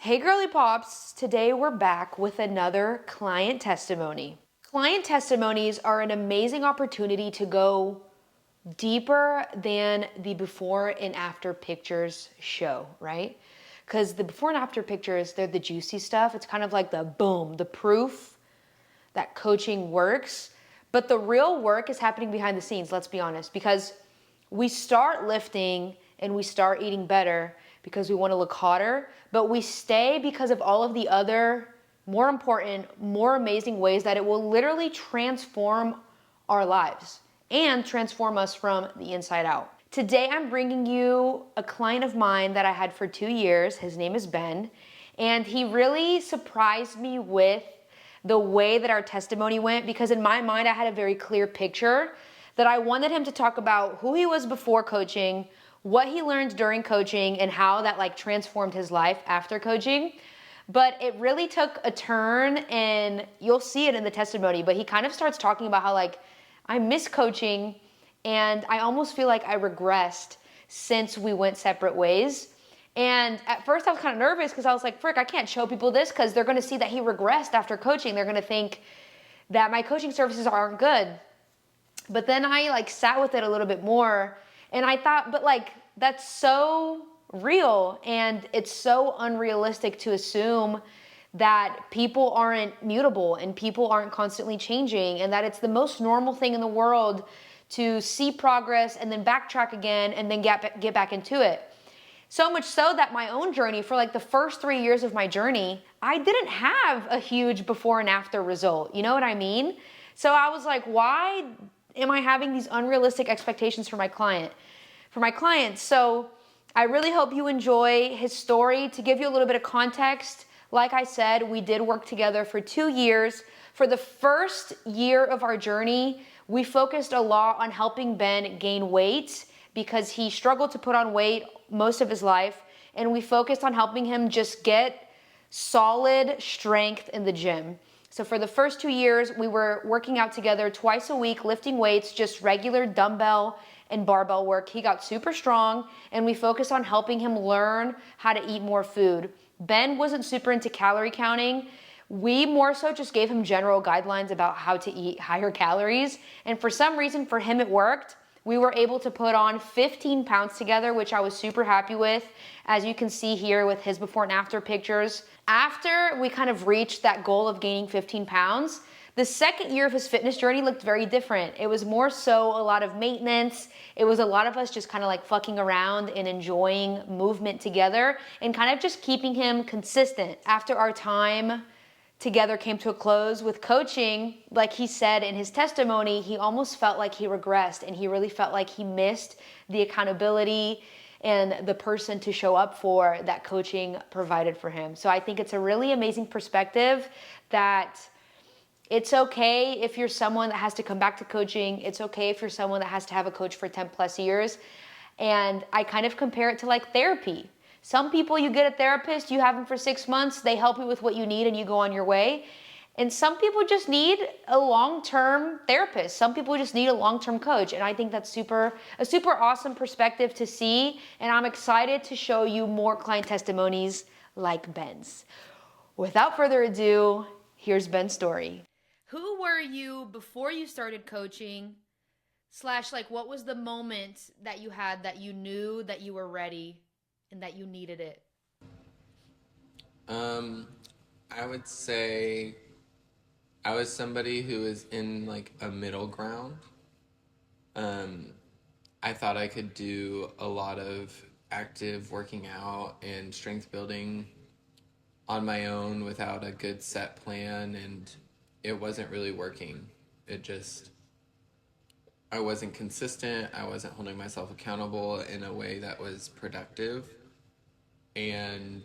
Hey girly pops, today we're back with another client testimony. Client testimonies are an amazing opportunity to go deeper than the before and after pictures show, right? Because the before and after pictures, they're the juicy stuff. It's kind of like the boom, the proof that coaching works. But the real work is happening behind the scenes, let's be honest, because we start lifting and we start eating better because we want to look hotter, but we stay because of all of the other more important, more amazing ways that it will literally transform our lives and transform us from the inside out. Today, I'm bringing you a client of mine that I had for 2 years. His name is Ben, and he really surprised me with the way that our testimony went, because in my mind, I had a very clear picture that I wanted him to talk about who he was before coaching, what he learned during coaching, and how that transformed his life after coaching. But it really took a turn, and you'll see it in the testimony, but he kind of starts talking about how I miss coaching and I almost feel like I regressed since we went separate ways. And at first I was kind of nervous because I was like, frick, I can't show people this because they're going to see that he regressed after coaching. They're going to think that my coaching services aren't good. But then I sat with it a little bit more, and I thought, but that's so real, and it's so unrealistic to assume that people aren't mutable and people aren't constantly changing, and that it's the most normal thing in the world to see progress and then backtrack again and then get back into it. So much so that my own journey, for the first 3 years of my journey, I didn't have a huge before and after result. You know what I mean? So I was like, why am I having these unrealistic expectations for my clients? So I really hope you enjoy his story. To give you a little bit of context, like I said, we did work together for 2 years. For the first year of our journey, we focused a lot on helping Ben gain weight because he struggled to put on weight most of his life. And we focused on helping him just get solid strength in the gym. So for the first 2 years, we were working out together twice a week, lifting weights, just regular dumbbell and barbell work. He got super strong, and we focused on helping him learn how to eat more food. Ben wasn't super into calorie counting. We more so just gave him general guidelines about how to eat higher calories. And for some reason, for him, it worked. We were able to put on 15 pounds together, which I was super happy with, as you can see here with his before and after pictures. After we kind of reached that goal of gaining 15 pounds, the second year of his fitness journey looked very different. It was more so a lot of maintenance. It was a lot of us just kind of fucking around and enjoying movement together and kind of just keeping him consistent. After our time together came to a close with coaching, like he said in his testimony, he almost felt like he regressed, and he really felt like he missed the accountability and the person to show up for that coaching provided for him. So I think it's a really amazing perspective that it's okay if you're someone that has to come back to coaching. It's okay if you're someone that has to have a coach for 10 plus years. And I kind of compare it to therapy. Some people, you get a therapist, you have them for 6 months, they help you with what you need and you go on your way. And some people just need a long-term therapist. Some people just need a long-term coach. And I think that's a super awesome perspective to see. And I'm excited to show you more client testimonies like Ben's. Without further ado, here's Ben's story. Who were you before you started coaching? Slash, what was the moment that you had that you knew that you were ready and that you needed it? I would say I was somebody who was in a middle ground. I thought I could do a lot of active working out and strength building on my own without a good set plan, and it wasn't really working. I wasn't consistent. I wasn't holding myself accountable in a way that was productive. And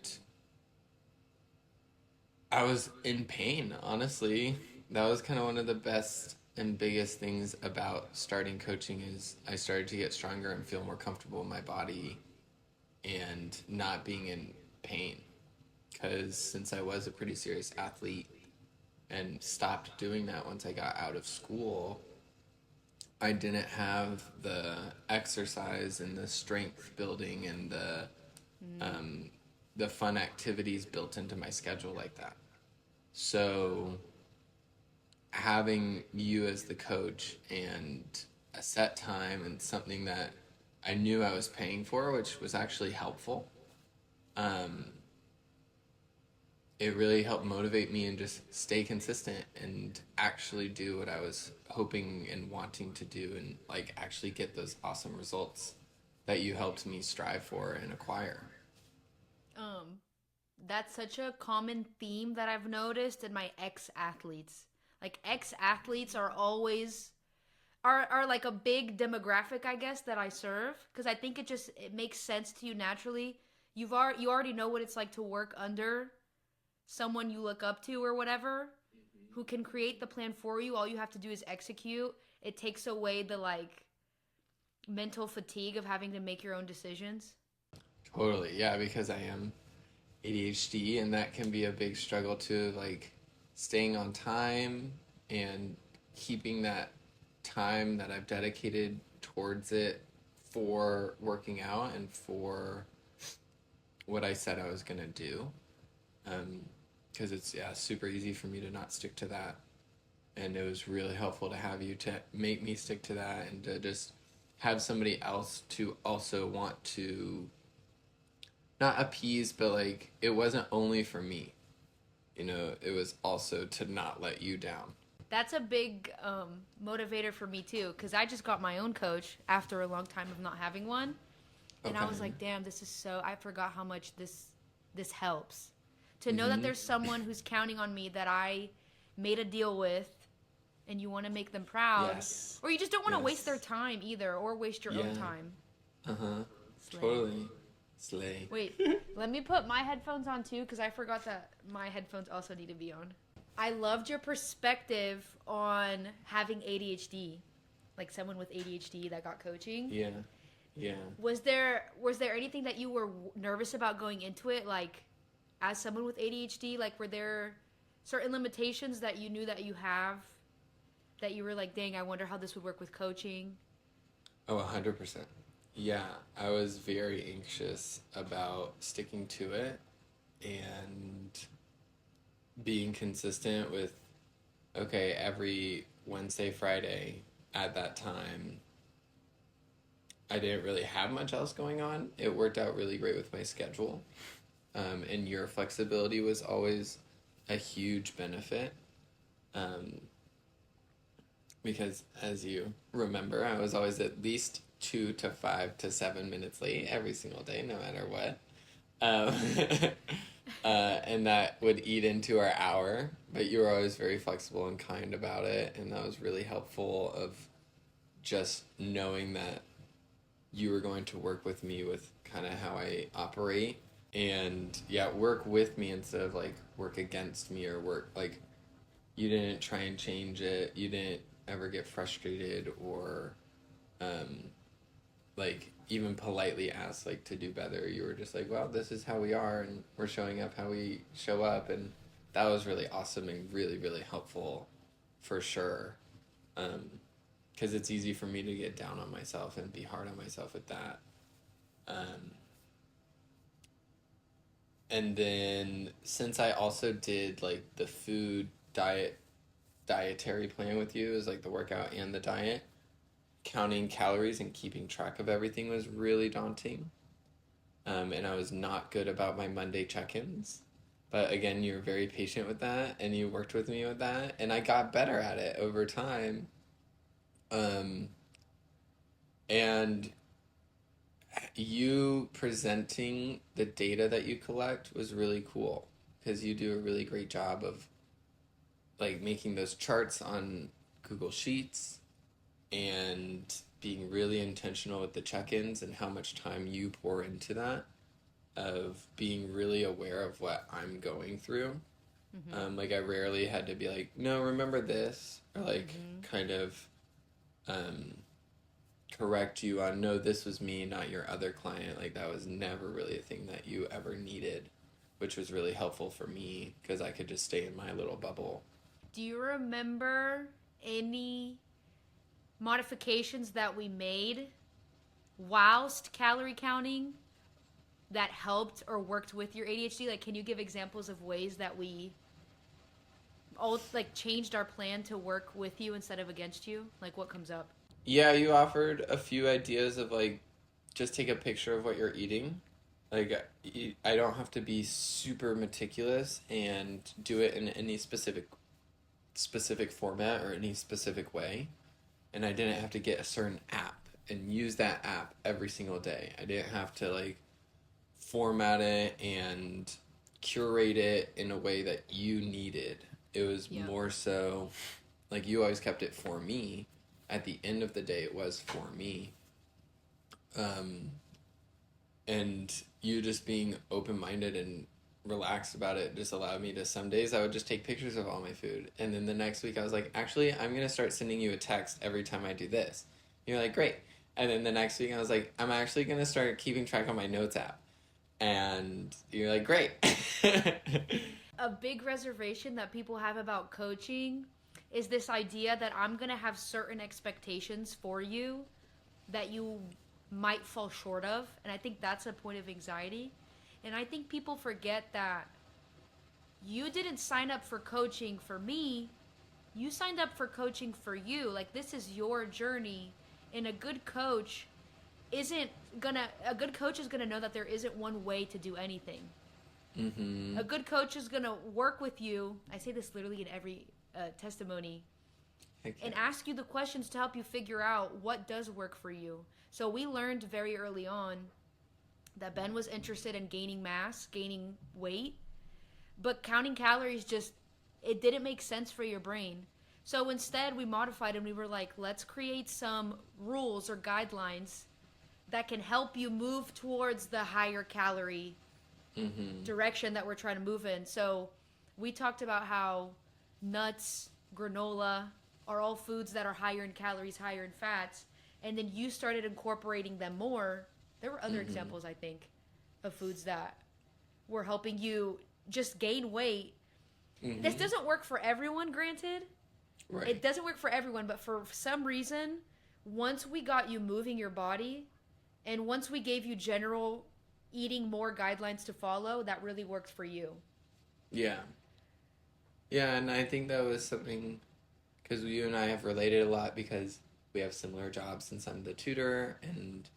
I was in pain, honestly. That was kind of one of the best and biggest things about starting coaching is I started to get stronger and feel more comfortable in my body and not being in pain. Because since I was a pretty serious athlete and stopped doing that once I got out of school, I didn't have the exercise and the strength building and the the fun activities built into my schedule like that. So having you as the coach and a set time and something that I knew I was paying for, which was actually helpful, um, it really helped motivate me and just stay consistent and actually do what I was hoping and wanting to do, and like actually get those awesome results that you helped me strive for and acquire. Um, that's such a common theme that I've noticed in my ex-athletes. Like ex-athletes are always are like a big demographic, I guess, that I serve, because I think it makes sense to you naturally. You already know what it's like to work under someone you look up to or whatever, who can create the plan for you. All you have to do is execute. It takes away the like mental fatigue of having to make your own decisions. Totally, yeah, because I am ADHD, and that can be a big struggle too, like staying on time and keeping that time that I've dedicated towards it for working out and for what I said I was going to do. Because it's, yeah, super easy for me to not stick to that. And it was really helpful to have you to make me stick to that, and to just have somebody else to also want to not appease, but like it wasn't only for me. It was also to not let you down. That's a big motivator for me too, because I just got my own coach after a long time of not having one, and I Okay. was like, damn, this is so. I forgot how much this helps to know that Mm-hmm. there's someone who's counting on me, that I made a deal with, and you want to make them proud, Yes. or you just don't want to waste their Yes. time either, or waste your own Yeah. time. Uh-huh. Slay. Totally. Slay. Wait, let me put my headphones on too, because I forgot that my headphones also need to be on. I loved your perspective on having ADHD, like someone with ADHD that got coaching. Yeah. Yeah. Was there anything that you were nervous about going into it, like as someone with ADHD? Like, were there certain limitations that you knew that you have, that you were like, dang, I wonder how this would work with coaching? Oh, 100%. Yeah, I was very anxious about sticking to it and being consistent with, okay, every Wednesday, Friday at that time, I didn't really have much else going on. It worked out really great with my schedule. And your flexibility was always a huge benefit. Um, because as you remember, I was always at least 2 to 5 to 7 minutes late every single day, no matter what. Um, and that would eat into our hour, but you were always very flexible and kind about it, and that was really helpful, of just knowing that you were going to work with me with kind of how I operate, and yeah, work with me instead of like work against me, or work like you didn't try and change it. You didn't ever get frustrated, or um, like even politely ask like to do better. You were just like, well, this is how we are, and we're showing up how we show up, and that was really awesome and really really helpful, for sure. Because it's easy for me to get down on myself and be hard on myself with that. Um, and then since I also did like the food dietary plan with you, is like the workout and the diet, counting calories and keeping track of everything was really daunting. And I was not good about my Monday check-ins. But again, you were very patient with that, and you worked with me with that, and I got better at it over time. Um, and you presenting the data that you collect was really cool, because you do a really great job of like making those charts on Google Sheets, and being really intentional with the check-ins and how much time you pour into that, of being really aware of what I'm going through. Like I rarely had to be like, no, remember this, or like kind of um, correct you on, no, this was me, not your other client. Like that was never really a thing that you ever needed, which was really helpful for me, because I could just stay in my little bubble. Do you remember any modifications that we made whilst calorie counting, that helped or worked with your ADHD? Like, can you give examples of ways that we all like changed our plan to work with you instead of against you? Like, what comes up? Yeah, you offered a few ideas of like just take a picture of what you're eating. Like I don't have to be super meticulous and do it in any specific format or any specific way. And I didn't have to get a certain app and use that app every single day. I didn't have to like format it and curate it in a way that you needed. It was Yep. more so like you always kept it for me. At the end of the day, it was for me. Um, and you just being open minded and relaxed about it just allowed me to, some days I would just take pictures of all my food. And then the next week I was like, actually, I'm going to start sending you a text every time I do this. And you're like, great. And then the next week I was like, I'm actually going to start keeping track on my notes app. And you're like, great. A big reservation that people have about coaching is this idea that I'm going to have certain expectations for you that you might fall short of. And I think that's a point of anxiety. And I think people forget that you didn't sign up for coaching for me. You signed up for coaching for you. Like, this is your journey. And a good coach a good coach is gonna know that there isn't one way to do anything. Mm-hmm. A good coach is gonna work with you. I say this literally in every testimony, Okay. and ask you the questions to help you figure out what does work for you. So we learned very early on that Ben was interested in gaining mass, gaining weight, but counting calories it didn't make sense for your brain. So instead we modified and we were like, let's create some rules or guidelines that can help you move towards the higher calorie direction that we're trying to move in. So we talked about how nuts, granola are all foods that are higher in calories, higher in fats, and then you started incorporating them more. There were other examples, I think, of foods that were helping you just gain weight. This doesn't work for everyone, granted. Right. It doesn't work for everyone, but for some reason, once we got you moving your body and once we gave you general eating more guidelines to follow, that really worked for you. Yeah. Yeah, and I think that was something, because you and I have related a lot because we have similar jobs since I'm the tutor, and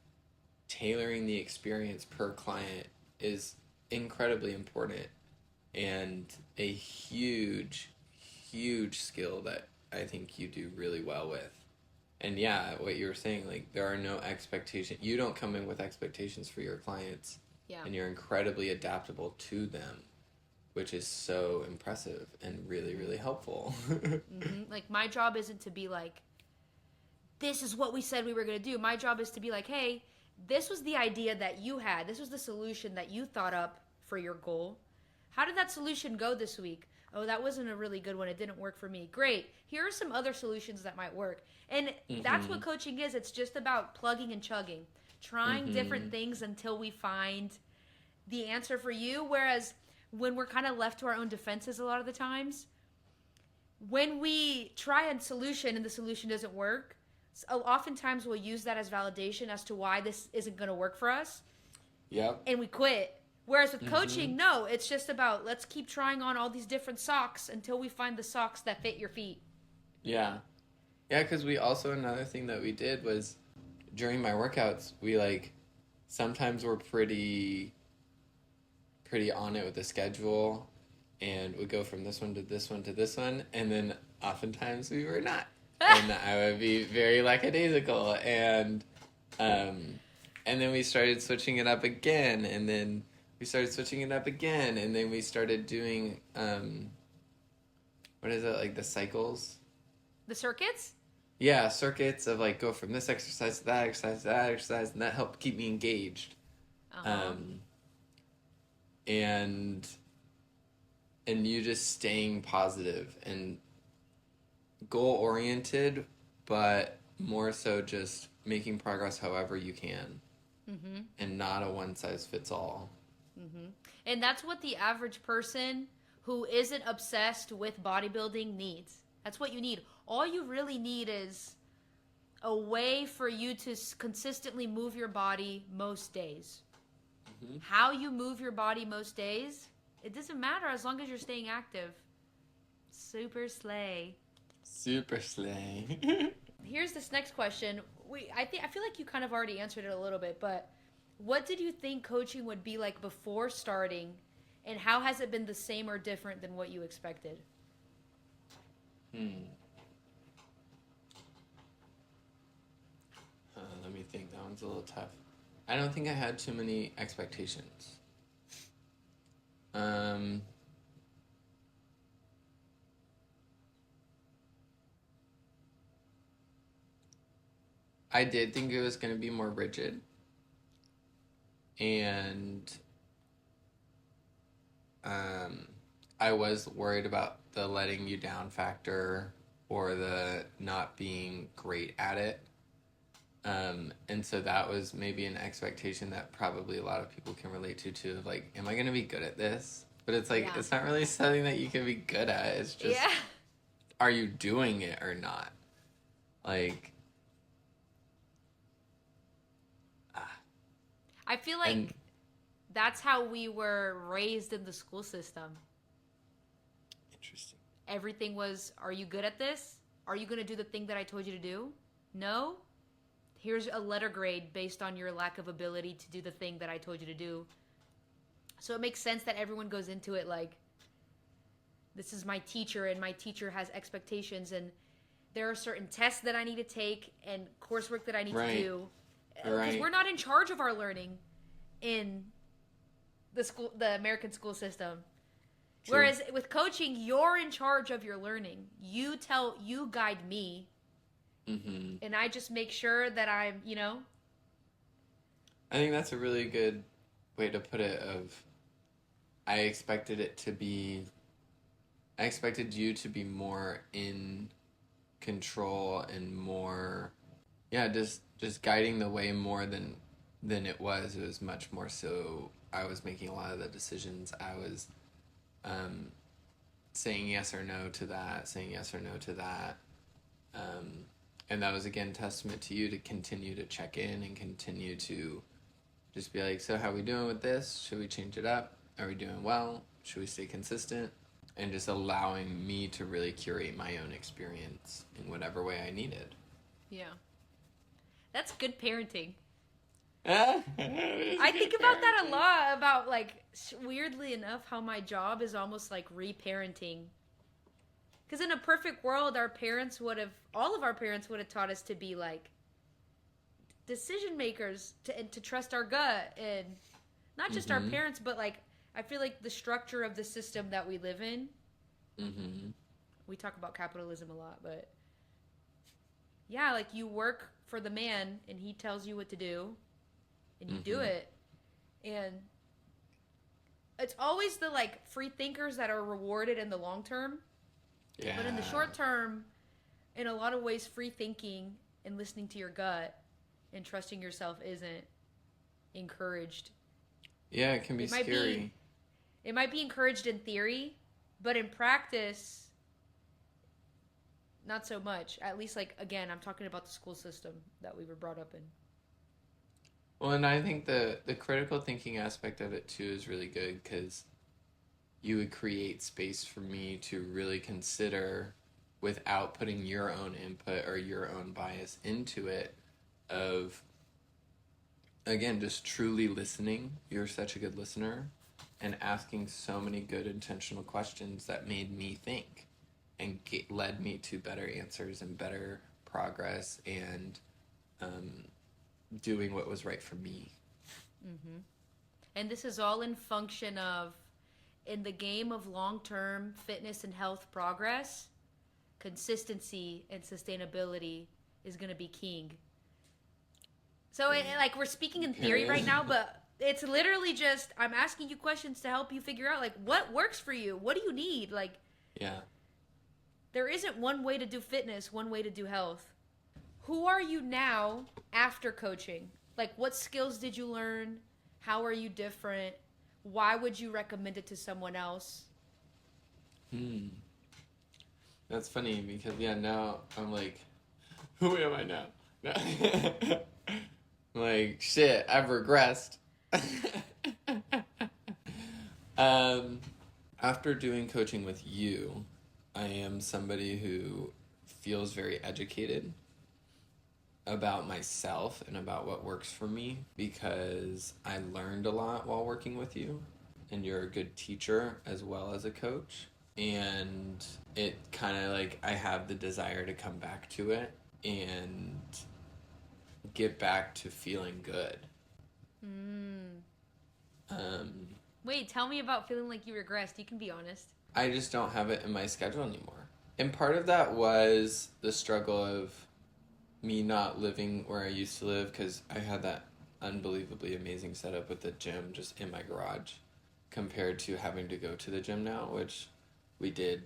tailoring the experience per client is incredibly important and a huge, huge skill that I think you do really well with. And yeah, what you were saying, like, there are no expectations. You don't come in with expectations for your clients. Yeah. And you're incredibly adaptable to them, which is so impressive and really, really helpful. Like, my job isn't to be like, this is what we said we were going to do. My job is to be like, hey, this was the idea that you had. This was the solution that you thought up for your goal. How did that solution go this week? Oh, that wasn't a really good one. It didn't work for me. Great. Here are some other solutions that might work. And that's what coaching is. It's just about plugging and chugging, trying different things until we find the answer for you. Whereas when we're kind of left to our own defenses a lot of the times, when we try a solution and the solution doesn't work, oftentimes we'll use that as validation as to why this isn't going to work for us. Yep. And we quit. Whereas with coaching, no, it's just about let's keep trying on all these different socks until we find the socks that fit your feet. Yeah. Yeah, because we also, another thing that we did was during my workouts, we like, sometimes we're pretty on it with the schedule and would go from this one to this one to this one. And then oftentimes we were not. And I would be very lackadaisical. And then we started switching it up again. And then we started switching it up again. And then we started doing, what is it, like the cycles? The circuits? Yeah, circuits of like go from this exercise to that exercise to that exercise. And that helped keep me engaged. And you just staying positive and goal oriented, but more so just making progress however you can, and not a one size fits all. And that's what the average person who isn't obsessed with bodybuilding needs. That's what you need. All you really need is a way for you to consistently move your body most days. How you move your body most days, it doesn't matter as long as you're staying active. Super slay. Super slay. Here's this next question. I feel like you kind of already answered it a little bit, but what did you think coaching would be like before starting, and how has it been the same or different than what you expected? Let me think. That one's a little tough. I don't think I had too many expectations. I did think it was going to be more rigid, and I was worried about the letting you down factor or the not being great at it. And so that was maybe an expectation that probably a lot of people can relate to, like, am I going to be good at this? But it's like, it's not really something that you can be good at. It's just, are you doing it or not? Like, I feel like that's how we were raised in the school system. Interesting. Everything was, are you good at this? Are you going to do the thing that I told you to do? No? Here's a letter grade based on your lack of ability to do the thing that I told you to do. So it makes sense that everyone goes into it like, this is my teacher, and my teacher has expectations, and there are certain tests that I need to take and coursework that I need to do. Because we're not in charge of our learning in the American school system. True. Whereas with coaching, you're in charge of your learning. You guide me. And I just make sure that I'm, I think that's a really good way to put it I expected you to be more in control and more, just guiding the way more than it was. It was much more so I was making a lot of the decisions. I was saying yes or no to that, saying yes or no to that. And that was, again, testament to you to continue to check in and continue to just be like, so how are we doing with this? Should we change it up? Are we doing well? Should we stay consistent? And just allowing me to really curate my own experience in whatever way I needed. Yeah. That's good parenting. I think about that a lot, about, like, weirdly enough, how my job is almost like reparenting. Because in a perfect world, all of our parents would have taught us to be, like, decision makers, and to trust our gut, and not just our parents, but, like, I feel like the structure of the system that we live in. We talk about capitalism a lot, but yeah, like, you work for the man, and he tells you what to do, and you do it. And it's always the, like, free thinkers that are rewarded in the long term. Yeah. But in the short term, in a lot of ways, free thinking and listening to your gut and trusting yourself isn't encouraged. Yeah, it can be scary. It might be encouraged in theory, but in practice, not so much. At least, like, again, I'm talking about the school system that we were brought up in. Well, and I think the critical thinking aspect of it, too, is really good, because you would create space for me to really consider, without putting your own input or your own bias into it, of, again, just truly listening. You're such a good listener, and asking so many good intentional questions that made me think and led me to better answers and better progress, and doing what was right for me. And this is all in function of, in the game of long-term fitness and health progress, consistency and sustainability is going to be king. So, like, we're speaking in theory right now, but it's literally just, I'm asking you questions to help you figure out, like, what works for you? What do you need? Like, there isn't one way to do fitness, one way to do health. Who are you now after coaching? Like, what skills did you learn? How are you different? Why would you recommend it to someone else? That's funny, because, now I'm like, who am I now? No. I'm like, shit, I've regressed. Um, After doing coaching with you, I am somebody who feels very educated about myself and about what works for me because I learned a lot while working with you, and you're a good teacher as well as a coach. And it kind of like I have the desire to come back to it and get back to feeling good. Mm. Um, Wait, tell me about feeling like you regressed. You can be honest. I just don't have it in my schedule anymore. And part of that was the struggle of me not living where I used to live because I had that unbelievably amazing setup with the gym just in my garage compared to having to go to the gym now, which we did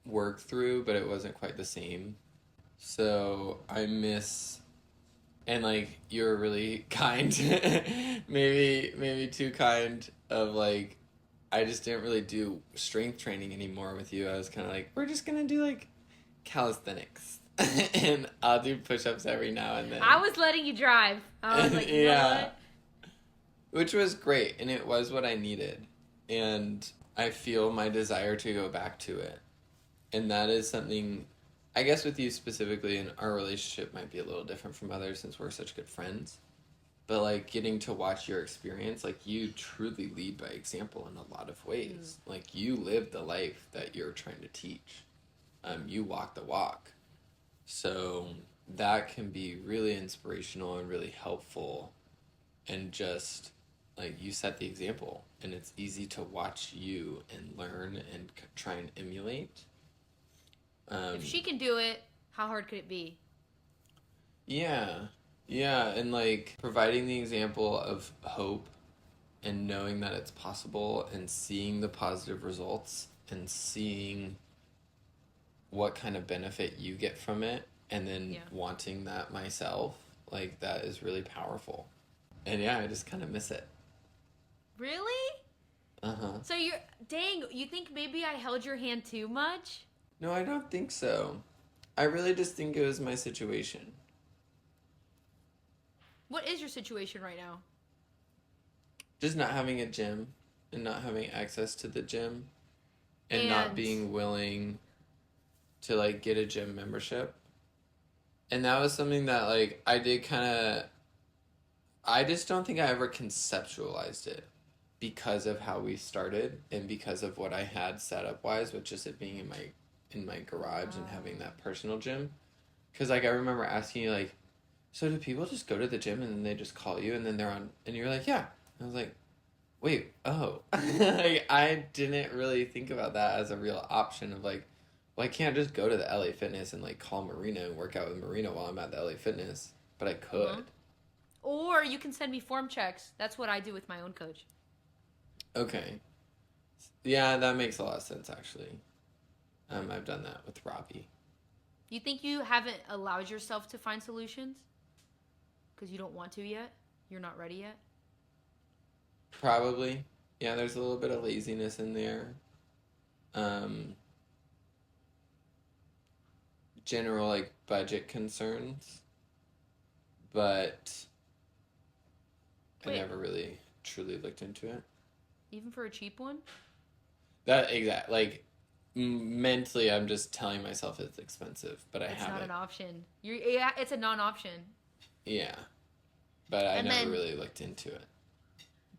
work through, but it wasn't quite the same. So I miss, and like you were really kind, maybe too kind of like I just didn't really do strength training anymore with you. I was kind of like, we're just gonna do like calisthenics, and I'll do push-ups every now and then. I was letting you drive. I was like, you know what? Which was great, and it was what I needed, and I feel my desire to go back to it, and that is something. I guess with you specifically, and our relationship might be a little different from others since we're such good friends. But like getting to watch your experience, like you truly lead by example in a lot of ways. Like you live the life that you're trying to teach. You walk the walk. So that can be really inspirational and really helpful. And just like you set the example, and it's easy to watch you and learn and try and emulate. If she can do it, how hard could it be? Yeah. Yeah, and like providing the example of hope and knowing that it's possible and seeing the positive results and seeing what kind of benefit you get from it and then wanting that myself, like that is really powerful. And yeah, I just kind of miss it. Really? Uh-huh. So you think maybe I held your hand too much? No, I don't think so. I really just think it was my situation. What is your situation right now? Just not having a gym and not having access to the gym and not being willing to like get a gym membership. And that was something that like I did kind of, I just don't think I ever conceptualized it because of how we started and because of what I had set up wise with just it being in my garage and having that personal gym. Because like I remember asking you like, so do people just go to the gym and then they just call you and then they're on, and you're like, yeah. I was like, wait, oh. Like, I didn't really think about that as a real option of like, well, I can't just go to the LA Fitness and like call Marina and work out with Marina while I'm at the LA Fitness, but I could. Or you can send me form checks. That's what I do with my own coach. Okay. Yeah, that makes a lot of sense actually. I've done that with Robbie. You think you haven't allowed yourself to find solutions? Because you don't want to yet? You're not ready yet? Probably. Yeah, there's a little bit of laziness in there. General like budget concerns. But I never really truly looked into it. Even for a cheap one? That exact like mentally I'm just telling myself it's expensive, but it's not an option. It's a non-option. Yeah. But I never really looked into it.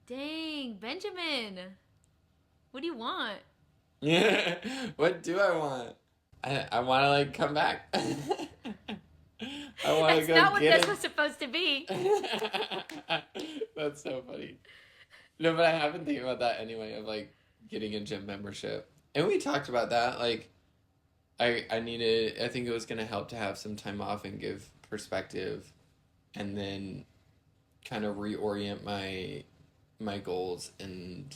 Dang, Benjamin. What do you want? Yeah. What do I want? I want to like come back. I want to go. That's not what this was supposed to be. That's so funny. No, but I have been thinking about that anyway, of like getting a gym membership. And we talked about that. Like, I think it was going to help to have some time off and give perspective and then kind of reorient my goals and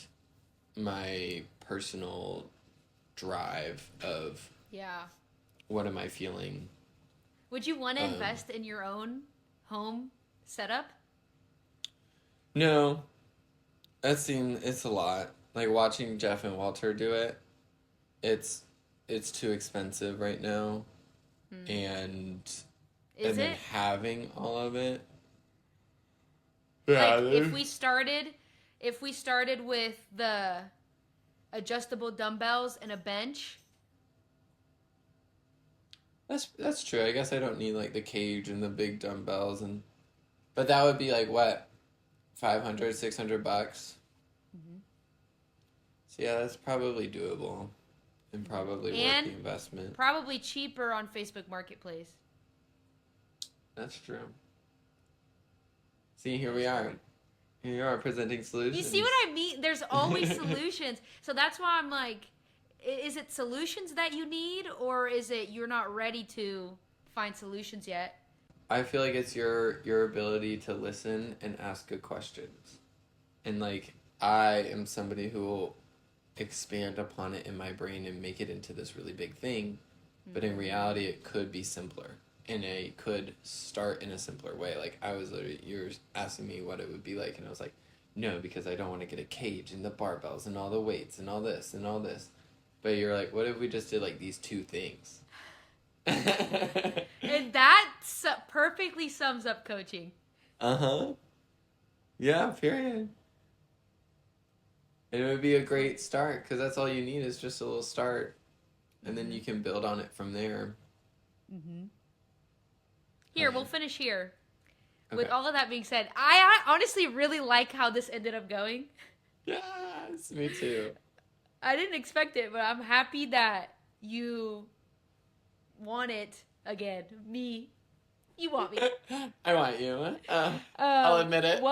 my personal drive of what am I feeling. Would you want to invest in your own home setup? No. It's a lot. Like watching Jeff and Walter do it, it's too expensive right now. And then having all of it. Yeah, like if we started with the adjustable dumbbells, and a bench. That's true. I guess I don't need like the cage and the big dumbbells but that would be like what, 500, $600. Mm-hmm. So yeah, that's probably doable and probably worth the And investment. probably cheaper on Facebook Marketplace. That's true. See, here we are. Here you are presenting solutions. You see what I mean? There's always solutions. So that's why I'm like, is it solutions that you need, or is it you're not ready to find solutions yet? I feel like it's your ability to listen and ask good questions. And like I am somebody who will expand upon it in my brain and make it into this really big thing, but in reality it could be simpler. And it could start in a simpler way. Like I was literally, you were asking me what it would be like, and I was like, no, because I don't want to get a cage and the barbells and all the weights and all this and all this. But you're like, what if we just did like these two things? And that perfectly sums up coaching. Uh-huh. Yeah, period. And it would be a great start, because that's all you need is just a little start. And then you can build on it from there. Mm-hmm. Here, we'll finish here. Okay. With all of that being said, I honestly really like how this ended up going. Yes, me too. I didn't expect it, but I'm happy that you want it again. Me. You want me. I want you. I'll admit it.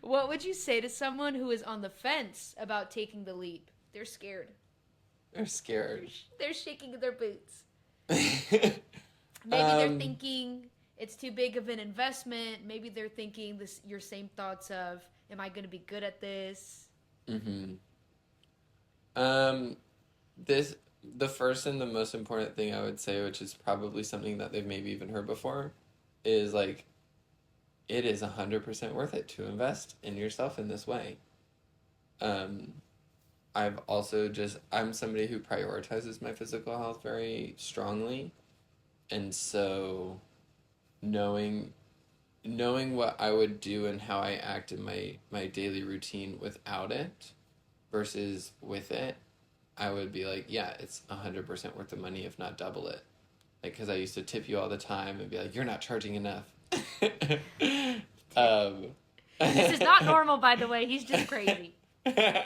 What would you say to someone who is on the fence about taking the leap? They're scared. They're scared. They're shaking their boots. Maybe they're thinking it's too big of an investment. Maybe they're thinking your same thoughts of, am I going to be good at this? Mm-hmm. The first and the most important thing I would say, which is probably something that they've maybe even heard before, is like, it is 100% worth it to invest in yourself in this way. I'm somebody who prioritizes my physical health very strongly. And so knowing what I would do and how I act in my daily routine without it versus with it, I would be like, yeah, it's 100% worth the money, if not double it. Like, because I used to tip you all the time and be like, you're not charging enough. This is not normal, by the way. He's just crazy. But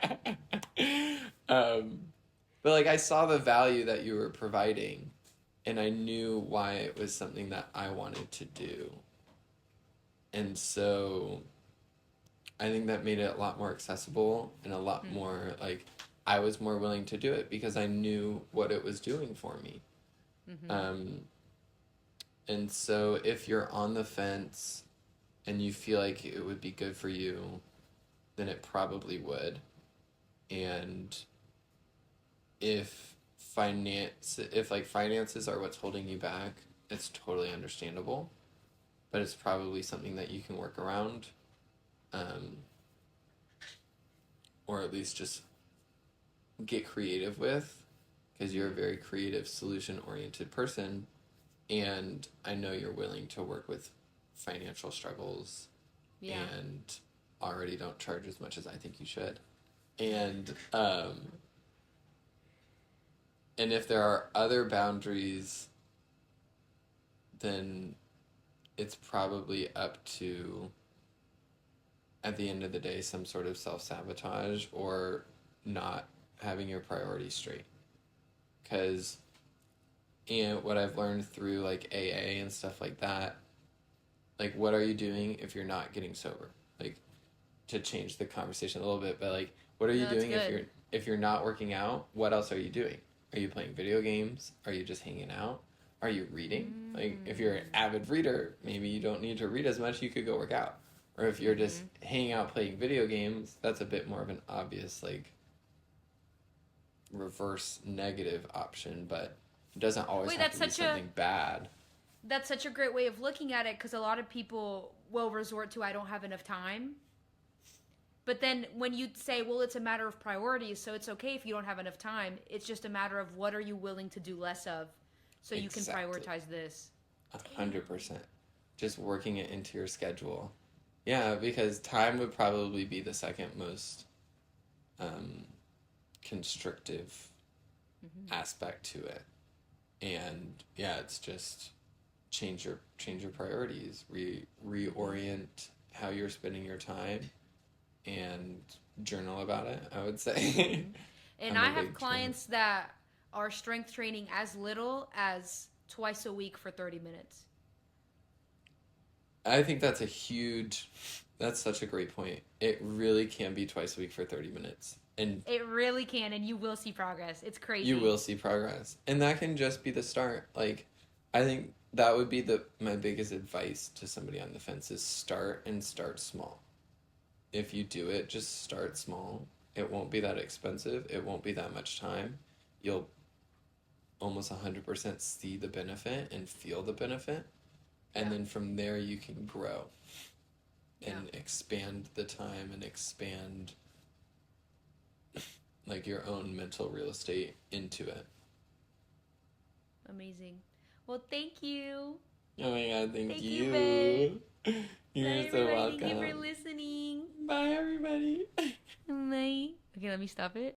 like, I saw the value that you were providing, and I knew why it was something that I wanted to do. And so I think that made it a lot more accessible and a lot more like, I was more willing to do it because I knew what it was doing for me. Mm-hmm. And so if you're on the fence and you feel like it would be good for you, then it probably would. And if finances are what's holding you back, it's totally understandable, but it's probably something that you can work around, or at least just get creative with, because you're a very creative, solution-oriented person, and I know you're willing to work with financial struggles. Yeah. And already don't charge as much as I think you should. And if there are other boundaries, then it's probably up to, at the end of the day, some sort of self-sabotage or not having your priorities straight. Because what I've learned through like AA and stuff like that, like, what are you doing if you're not getting sober? Like, to change the conversation a little bit, but like, what are you doing if you're not working out? What else are you doing? Are you playing video games? Are you just hanging out? Are you reading? Like, if you're an avid reader, maybe you don't need to read as much, you could go work out. Or if you're just hanging out playing video games, that's a bit more of an obvious, like, reverse negative option, but it doesn't always have to be something bad. That's such a great way of looking at it, because a lot of people will resort to, I don't have enough time. But then when you say, well, it's a matter of priorities, so it's okay if you don't have enough time. It's just a matter of what are you willing to do less of so you can prioritize this. 100%. Just working it into your schedule. Yeah, because time would probably be the second most constrictive aspect to it. And yeah, it's just change your priorities, reorient how you're spending your time, and journal about it, I would say. And I'm I a have big clients that are strength training as little as twice a week for 30 minutes. I think that's such a great point. It really can be twice a week for 30 minutes. And It really can, and you will see progress. It's crazy. you will see progress. And that can just be the start. Like, I think that would be my biggest advice to somebody on the fence is start and start small. If you do it, just start small. It won't be that expensive. It won't be that much time. You'll almost 100% see the benefit and feel the benefit. And then from there, you can grow and expand the time and expand like your own mental real estate into it. Amazing. Well, thank you. Oh my God, thank you. babe. You're Bye, so everybody. welcome. Thank you for listening. Bye, everybody. Bye. Okay, let me stop it.